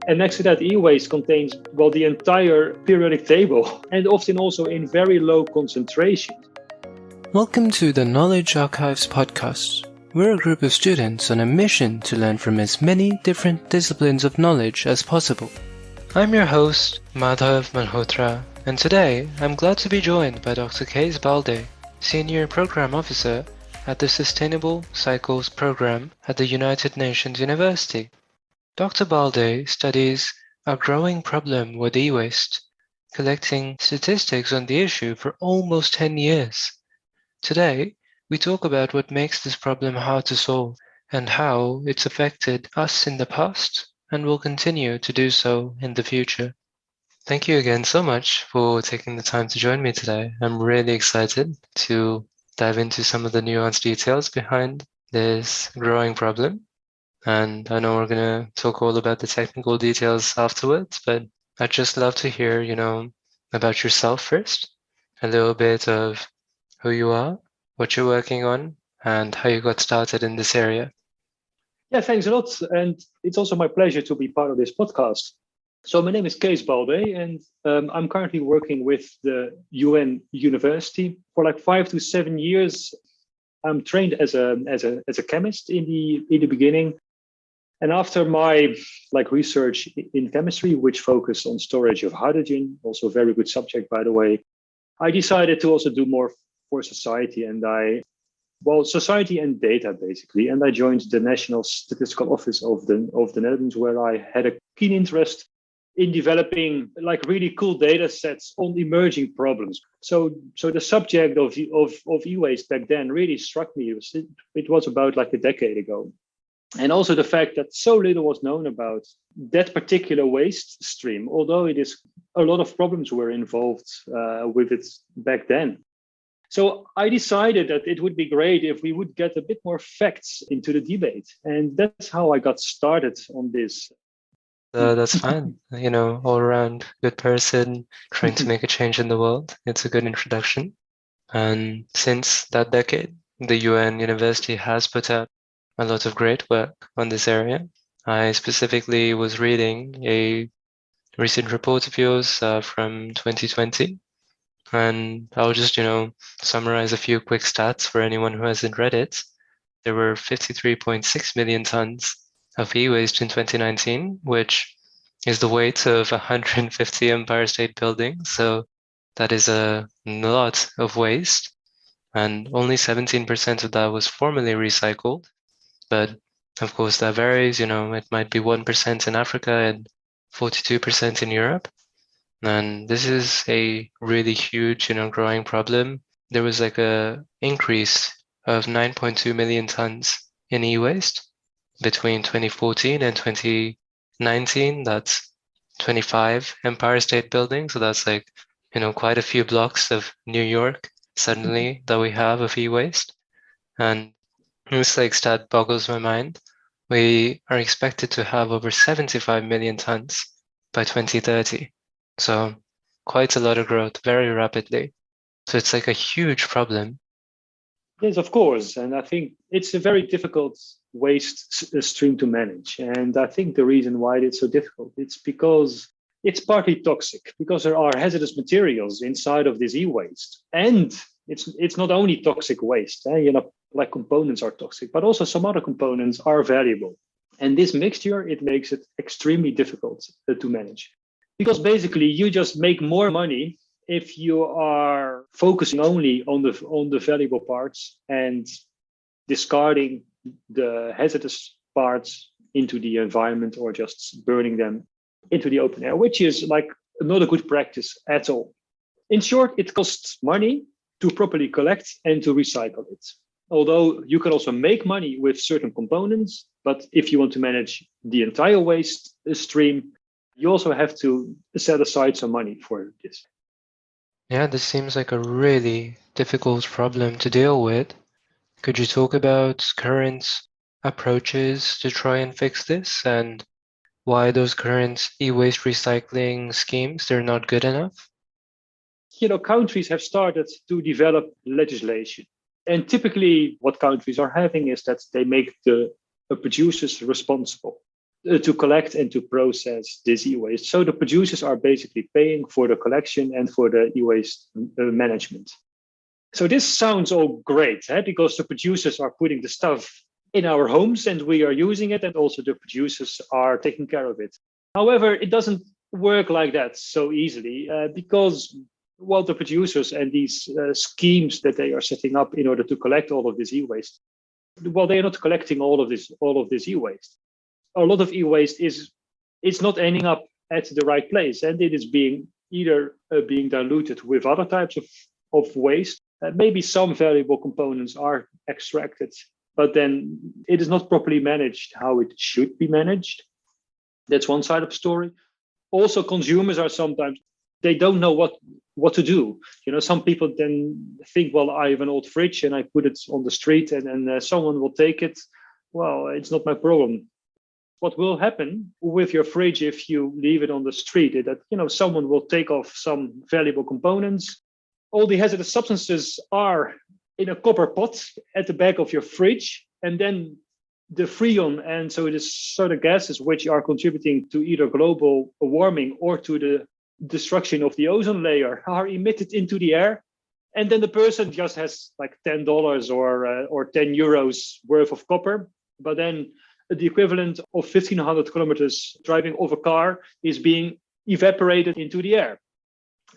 And next to that, e-waste contains, well, the entire periodic table, and often also in very low concentration. Welcome to the Knowledge Archives podcast. We're a group of students on a mission to learn from as many different disciplines of knowledge as possible. I'm your host, Madhav Malhotra, and today I'm glad to be joined by Dr. Kees Baldé, Senior Program Officer at the Sustainable Cycles Program at the United Nations University. Dr. Baldé studies a growing problem with e-waste, collecting statistics on the issue for almost 10 years. Today, we talk about what makes this problem hard to solve and how it's affected us in the past and will continue to do so in the future. Thank you again so much for taking the time to join me today. I'm really excited to dive into some of the nuanced details behind this growing problem. And I know we're going to talk all about the technical details afterwards, but I'd just love to hear, about yourself first, a little bit of who you are, what you're working on, and how you got started in this area. Yeah, thanks a lot. And it's also my pleasure to be part of this podcast. So my name is Kees Baldé, and I'm currently working with the UN University for like 5 to 7 years. I'm trained as a chemist in the beginning. And after my research in chemistry, which focused on storage of hydrogen, also a very good subject, by the way, I decided to also do more for society. And society and data, basically. And I joined the National Statistical Office of the Netherlands, where I had a keen interest in developing really cool data sets on emerging problems. So the subject of e-waste back then really struck me. It was about a decade ago. And also the fact that so little was known about that particular waste stream, although it is a lot of problems were involved with it back then. So I decided that it would be great if we would get a bit more facts into the debate. And that's how I got started on this. That's fine. All around good person trying to make a change in the world. It's a good introduction. And since that decade, the UN University has put out a lot of great work on this area. I specifically was reading a recent report of yours from 2020, and I'll just, summarize a few quick stats for anyone who hasn't read it. There were 53.6 million tons of e-waste in 2019, which is the weight of 150 Empire State Buildings. So that is a lot of waste, and only 17% of that was formally recycled. But of course, that varies. It might be 1% in Africa and 42% in Europe. And this is a really huge, growing problem. There was a increase of 9.2 million tons in e-waste between 2014 and 2019. That's 25 Empire State Buildings. So that's quite a few blocks of New York suddenly that we have of e-waste. And this stat boggles my mind. We are expected to have over 75 million tons by 2030. So quite a lot of growth very rapidly. So it's a huge problem. Yes, of course. And I think it's a very difficult waste stream to manage. And I think the reason why it's so difficult, it's because it's partly toxic, because there are hazardous materials inside of this e-waste. And it's not only toxic waste, components are toxic, but also some other components are valuable. And this mixture, it makes it extremely difficult to manage. Because basically you just make more money if you are focusing only on the valuable parts and discarding the hazardous parts into the environment or just burning them into the open air, which is not a good practice at all. In short, it costs money to properly collect and to recycle it. Although you can also make money with certain components, but if you want to manage the entire waste stream, you also have to set aside some money for this. Yeah, this seems like a really difficult problem to deal with. Could you talk about current approaches to try and fix this and why those current e-waste recycling schemes, they're not good enough? Countries have started to develop legislation. And typically what countries are having is that they make the producers responsible. to collect and to process this e-waste. So the producers are basically paying for the collection and for the e-waste management. So this sounds all great, because the producers are putting the stuff in our homes and we are using it, and also the producers are taking care of it. However, it doesn't work like that so easily because, well, the producers and these schemes that they are setting up in order to collect all of this e-waste, well, they are not collecting all of this e-waste. A lot of e-waste it's not ending up at the right place, and it is being either being diluted with other types of waste. Maybe some valuable components are extracted, but then it is not properly managed how it should be managed. That's one side of the story. Also, consumers are sometimes, they don't know what to do. Some people then think, well, I have an old fridge and I put it on the street and someone will take it. Well, it's not my problem. What will happen with your fridge if you leave it on the street is that, someone will take off some valuable components. All the hazardous substances are in a copper pot at the back of your fridge, and then the Freon, and so it is certain gases which are contributing to either global warming or to the destruction of the ozone layer, are emitted into the air. And then the person just has like $10 or 10 euros worth of copper, but then the equivalent of 1,500 kilometers driving of a car is being evaporated into the air.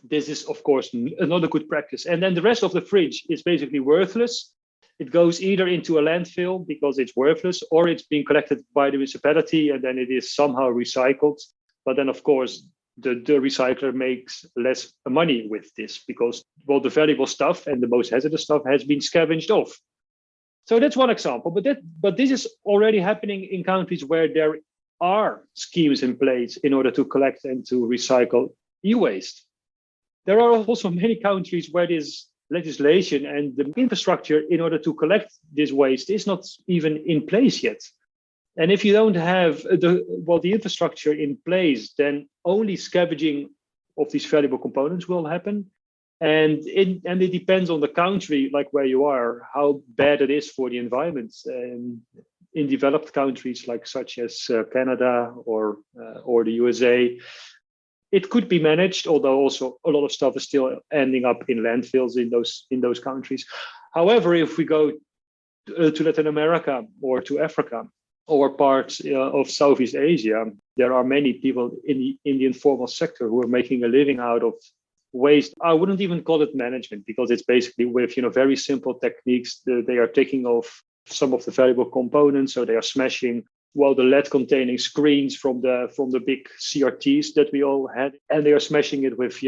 This is, of course, not a good practice. And then the rest of the fridge is basically worthless. It goes either into a landfill because it's worthless, or it's being collected by the municipality and then it is somehow recycled. But then, of course, the recycler makes less money with this because, well, the valuable stuff and the most hazardous stuff has been scavenged off. So that's one example. But this is already happening in countries where there are schemes in place in order to collect and to recycle e-waste. There are also many countries where this legislation and the infrastructure in order to collect this waste is not even in place yet. And if you don't have the infrastructure in place, then only scavenging of these valuable components will happen. And it depends on the country, like where you are, how bad it is for the environment. In developed countries like such as Canada or the USA, it could be managed, although also a lot of stuff is still ending up in landfills in those countries. However, if we go to Latin America or to Africa or parts of Southeast Asia, there are many people in the informal sector who are making a living out of waste. I wouldn't even call it management because it's basically with very simple techniques. They are taking off some of the valuable components, so they are smashing the lead containing screens from the big CRTs that we all had, and they are smashing it with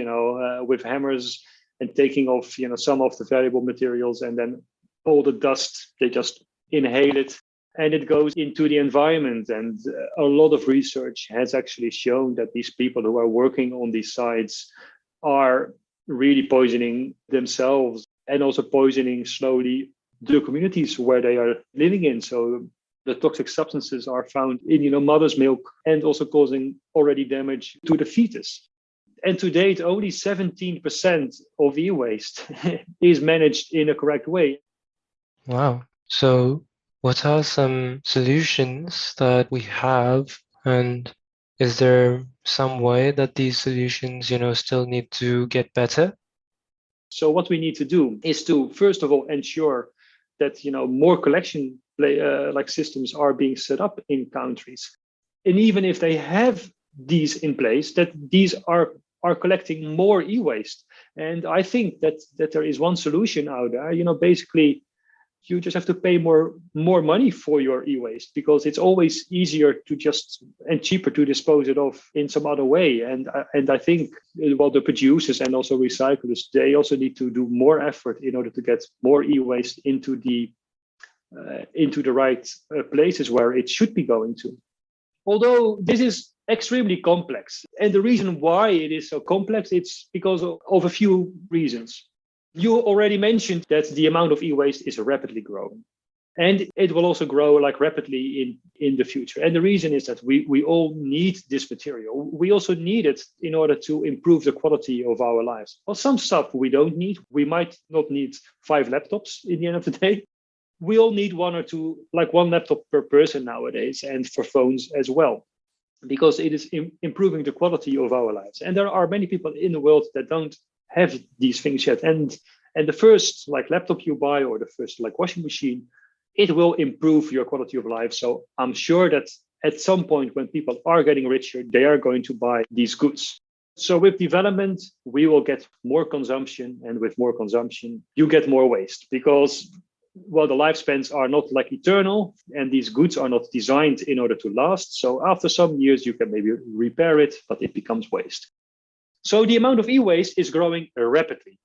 hammers and taking off some of the valuable materials, and then all the dust they just inhale it and it goes into the environment. And a lot of research has actually shown that these people who are working on these sites are really poisoning themselves and also poisoning slowly the communities where they are living in. So the toxic substances are found in mother's milk and also causing already damage to the fetus. And to date, only 17% of e-waste is managed in a correct way. Wow. So what are some solutions that we have, and is there some way that these solutions, still need to get better? So what we need to do is to, first of all, ensure that more collection systems are being set up in countries. And even if they have these in place, that these are collecting more e-waste. And I think that there is one solution out there. Basically, you just have to pay more money for your e-waste because it's always easier and cheaper to dispose it off in some other way. And I think the producers and also recyclers, they also need to do more effort in order to get more e-waste into the right places where it should be going to. Although this is extremely complex, and the reason why it is so complex, it's because of a few reasons. You already mentioned that the amount of e-waste is rapidly growing, and it will also grow rapidly in the future. And the reason is that we all need this material. We also need it in order to improve the quality of our lives. Well, some stuff we don't need. We might not need 5 laptops in the end of the day. We all need 1 or 2, one laptop per person nowadays, and for phones as well. because it is improving the quality of our lives. And there are many people in the world that don't have these things yet. And the first like laptop you buy or the first like washing machine, it will improve your quality of life. So I'm sure that at some point when people are getting richer, they are going to buy these goods. So with development, we will get more consumption, and with more consumption, you get more waste because well, the lifespans are not like eternal, and these goods are not designed in order to last. So after some years, you can maybe repair it, but it becomes waste. So the amount of e-waste is growing rapidly.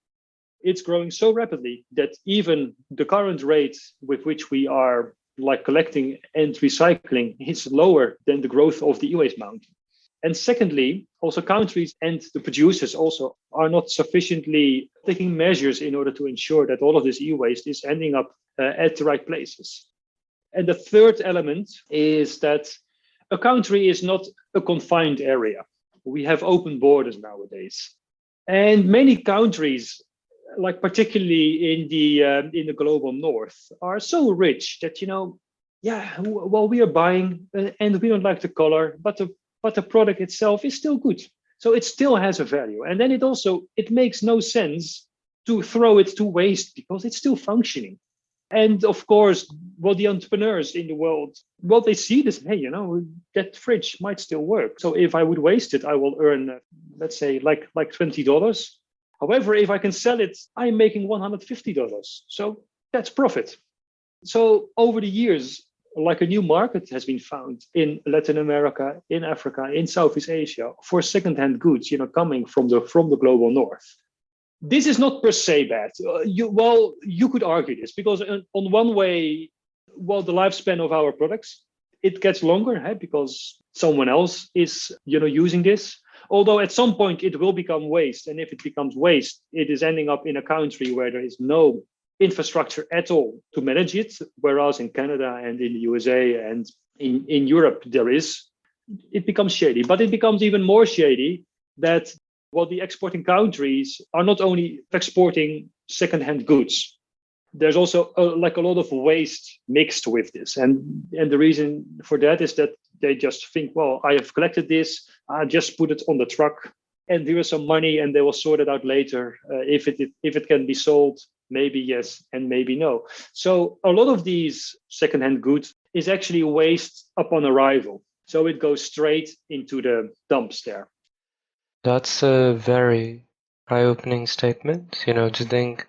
It's growing so rapidly that even the current rate with which we are like collecting and recycling is lower than the growth of the e-waste mountain. And secondly, also countries and the producers also are not sufficiently taking measures in order to ensure that all of this e-waste is ending up at the right places. And the third element is that a country is not a confined area. We have open borders nowadays. And many countries, like particularly in the global north, are so rich that, well, we are buying and we don't like the color, but the product itself is still good. So it still has a value. And then it makes no sense to throw it to waste because it's still functioning. And of course, well, the entrepreneurs in the world, well, they see this, hey, that fridge might still work. So if I would waste it, I will earn, let's say, like $20. However, if I can sell it, I'm making $150. So that's profit. So over the years, like a new market has been found in Latin America, in Africa, in Southeast Asia for secondhand goods, coming from the global north. This is not per se bad. You could argue this because on one way, well, the lifespan of our products, it gets longer because someone else is, using this. Although at some point it will become waste. And if it becomes waste, it is ending up in a country where there is no infrastructure at all to manage it. Whereas in Canada and in the USA and in Europe, it becomes shady. But it becomes even more shady that the exporting countries are not only exporting secondhand goods. There's also a lot of waste mixed with this. And the reason for that is that they just think, well, I have collected this, I just put it on the truck and there is some money and they will sort it out later. If it can be sold, maybe yes and maybe no. So a lot of these secondhand goods is actually waste upon arrival. So it goes straight into the dumps there. That's a very eye-opening statement, to think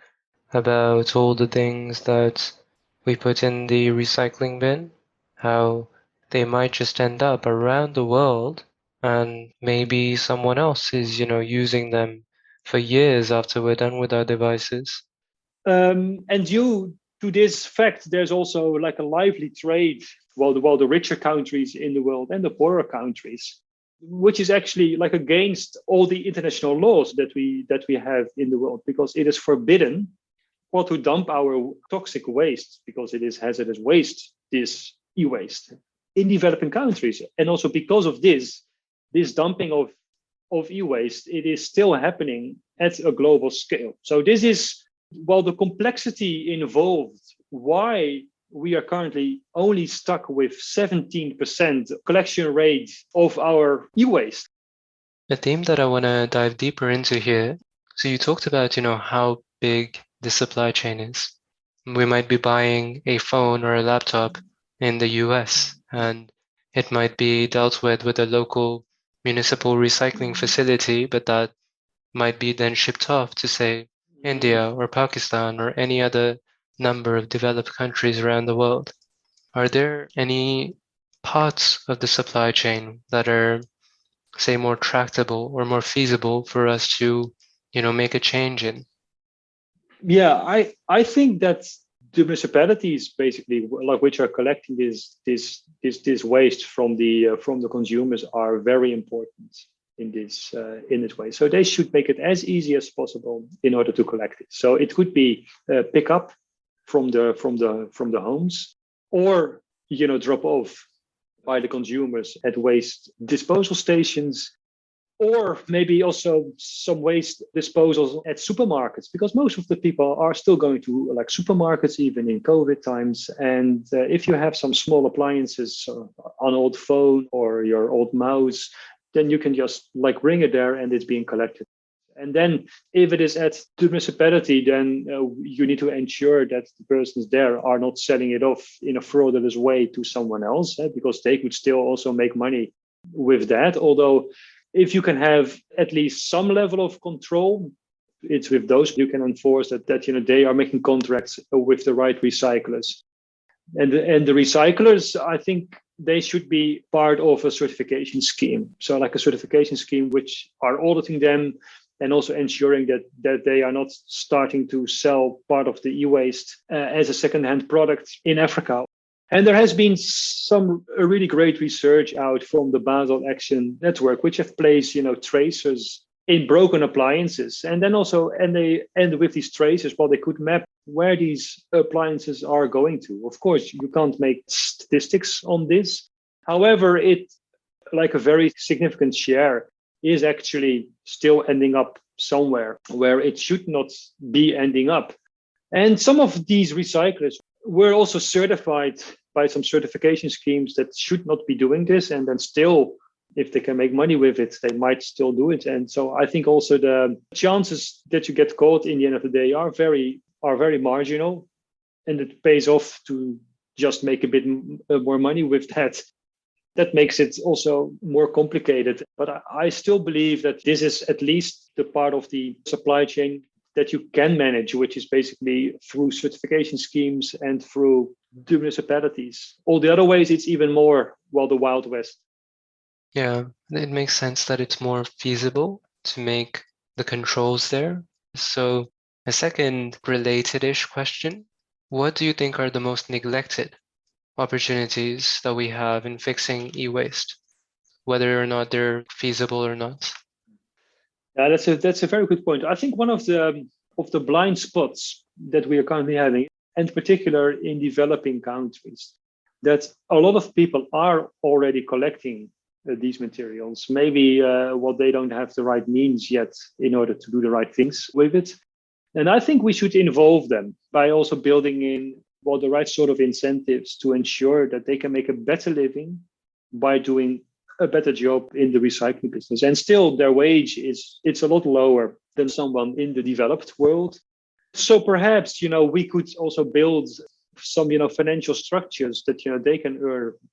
about all the things that we put in the recycling bin, how they might just end up around the world and maybe someone else is, using them for years after we're done with our devices. And due to this fact, there's also like a lively trade, while the richer countries in the world and the poorer countries, which is actually like against all the international laws that we have in the world, because it is forbidden to dump our toxic waste because it is hazardous waste, this e-waste, in developing countries. And also because of this dumping of e-waste, it is still happening at a global scale. So this is, the complexity involved, why we are currently only stuck with 17% collection rate of our e-waste. A theme that I want to dive deeper into here. So you talked about, how big the supply chain is. We might be buying a phone or a laptop in the US, and it might be dealt with a local municipal recycling facility, but that might be then shipped off to, say, India or Pakistan or any other number of developed countries around the world. Are there any parts of the supply chain that are, say, more tractable or more feasible for us to, make a change in? Yeah, I think that the municipalities basically, like which are collecting this waste from the consumers, are very important in this way. So they should make it as easy as possible in order to collect it. So it could be pick up from the homes, or drop off by the consumers at waste disposal stations. Or maybe also some waste disposals at supermarkets, because most of the people are still going to like supermarkets, even in COVID times. And if you have some small appliances, an old phone or your old mouse, then you can just like bring it there and it's being collected. And then if it is at the municipality, then you need to ensure that the persons there are not selling it off in a fraudulent way to someone else, because they could still also make money with that. Although if you can have at least some level of control, it's with those you can enforce that they are making contracts with the right recyclers. And the recyclers, I think they should be part of a certification scheme. So like a certification scheme which are auditing them and also ensuring that they are not starting to sell part of the e-waste as a second-hand product in Africa. And there has been some really great research out from the Basel Action Network, which have placed, tracers in broken appliances. And then also, and with these tracers, well, they could map where these appliances are going to. Of course, you can't make statistics on this. However, it, like a very significant share, is actually still ending up somewhere where it should not be ending up. And some of these recyclers were also certified by some certification schemes that should not be doing this. And then still, if they can make money with it, they might still do it. And so I think also the chances that you get caught in the end of the day are very marginal. And it pays off to just make a bit more money with that. That makes it also more complicated. But I still believe that this is at least the part of the supply chain that you can manage, which is basically through certification schemes and through the municipalities. All the other ways, it's even more, the Wild West. Yeah, it makes sense that it's more feasible to make the controls there. So a second related-ish question, what do you think are the most neglected opportunities that we have in fixing e-waste, whether or not they're feasible or not? Yeah, that's a very good point. I think one of the blind spots that we are currently having, in particular in developing countries, that a lot of people are already collecting these materials. Maybe they don't have the right means yet in order to do the right things with it. And I think we should involve them by also building in the right sort of incentives to ensure that they can make a better living by doing a better job in the recycling business. And still their wage it's a lot lower than someone in the developed world. So perhaps, we could also build some, financial structures that, they can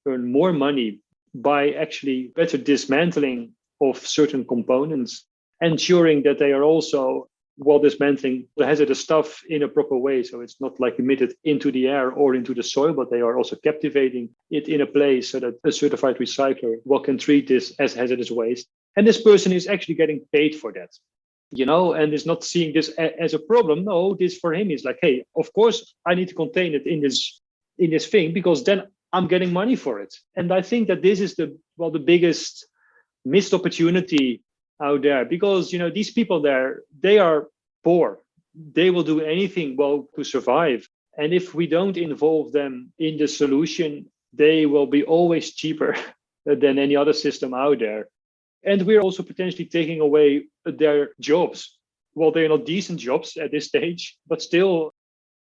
earn more money by actually better dismantling of certain components, ensuring that they are also dismantling the hazardous stuff in a proper way. So it's not like emitted into the air or into the soil, but they are also captivating it in a place so that a certified recycler can treat this as hazardous waste. And this person is actually getting paid for that, and is not seeing this as a problem. No, this for him is like, hey, of course I need to contain it in this thing because then I'm getting money for it. And I think that this is the biggest missed opportunity out there, because these people there, they are poor, they will do anything to survive, and if we don't involve them in the solution, they will be always cheaper than any other system out there. And we're also potentially taking away their jobs. They're not decent jobs at this stage, but still.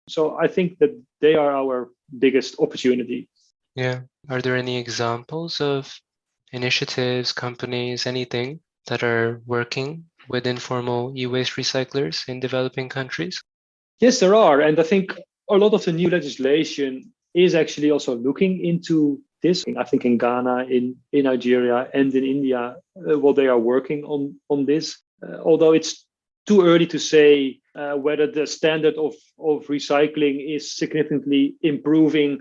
So I think that they are our biggest opportunity. Yeah. Are there any examples of initiatives, companies, anything that are working with informal e-waste recyclers in developing countries? Yes, there are. And I think a lot of the new legislation is actually also looking into this. I think in Ghana, in Nigeria, and in India, they are working on this. Although it's too early to say whether the standard of recycling is significantly improving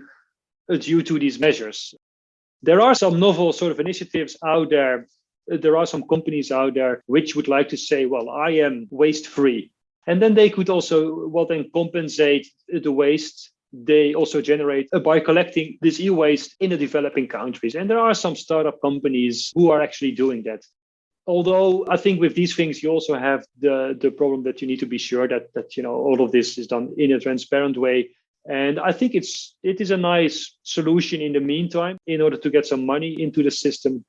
due to these measures. There are some novel sort of initiatives out there. There are some companies out there which would like to say, I am waste free. And then they could also then compensate the waste they also generate by collecting this e-waste in the developing countries. And there are some startup companies who are actually doing that. Although I think with these things, you also have the problem that you need to be sure that all of this is done in a transparent way. And I think it is a nice solution in the meantime in order to get some money into the system.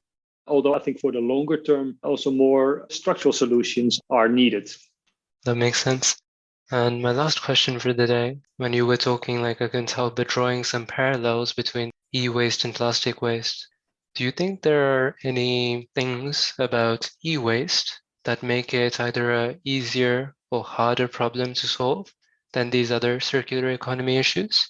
Although I think for the longer term, also more structural solutions are needed. That makes sense. And my last question for the day, when you were talking, like I can tell, but drawing some parallels between e-waste and plastic waste, do you think there are any things about e-waste that make it either a easier or harder problem to solve than these other circular economy issues?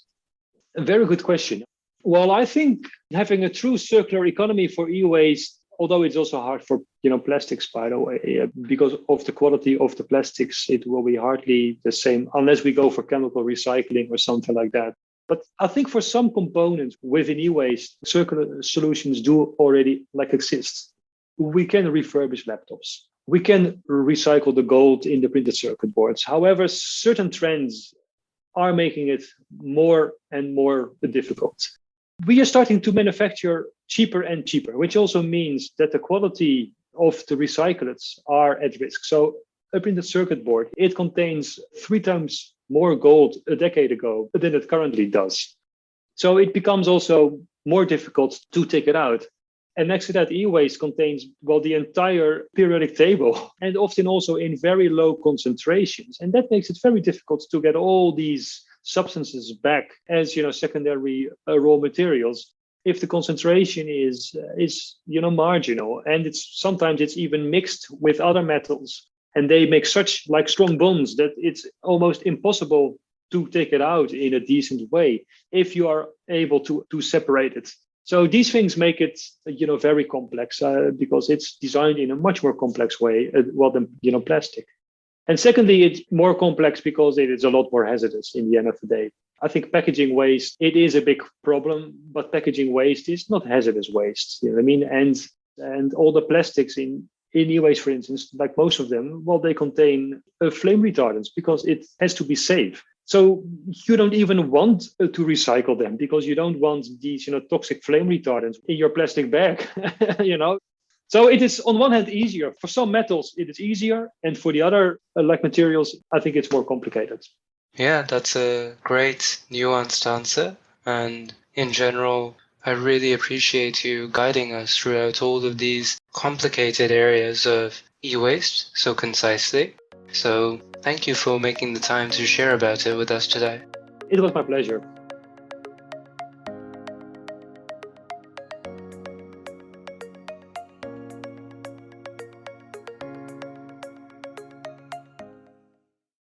A very good question. Well, I think having a true circular economy for e-waste, although it's also hard for plastics, by the way, because of the quality of the plastics, it will be hardly the same unless we go for chemical recycling or something like that. But I think for some components within e-waste, circular solutions do already exist. We can refurbish laptops. We can recycle the gold in the printed circuit boards. However, certain trends are making it more and more difficult. We are starting to manufacture cheaper and cheaper, which also means that the quality of the recyclates are at risk. So a printed circuit board, it contains 3 times more gold a decade ago than it currently does. So it becomes also more difficult to take it out. And next to that, e-waste contains, the entire periodic table, and often also in very low concentrations. And that makes it very difficult to get all these substances back as secondary raw materials if the concentration is marginal, and sometimes it's even mixed with other metals, and they make such strong bonds that it's almost impossible to take it out in a decent way if you are able to separate it. So these things make it, very complex because it's designed in a much more complex way, than plastic. And secondly, it's more complex because it is a lot more hazardous in the end of the day. I think packaging waste, it is a big problem, but packaging waste is not hazardous waste. You know what I mean? And all the plastics in e-waste, for instance, like most of them, they contain flame retardants because it has to be safe. So you don't even want to recycle them because you don't want these, toxic flame retardants in your plastic bag, So it is on one hand easier. For some metals, it is easier. And for the other materials, I think it's more complicated. Yeah, that's a great nuanced answer. And in general, I really appreciate you guiding us throughout all of these complicated areas of e-waste so concisely. So thank you for making the time to share about it with us today. It was my pleasure.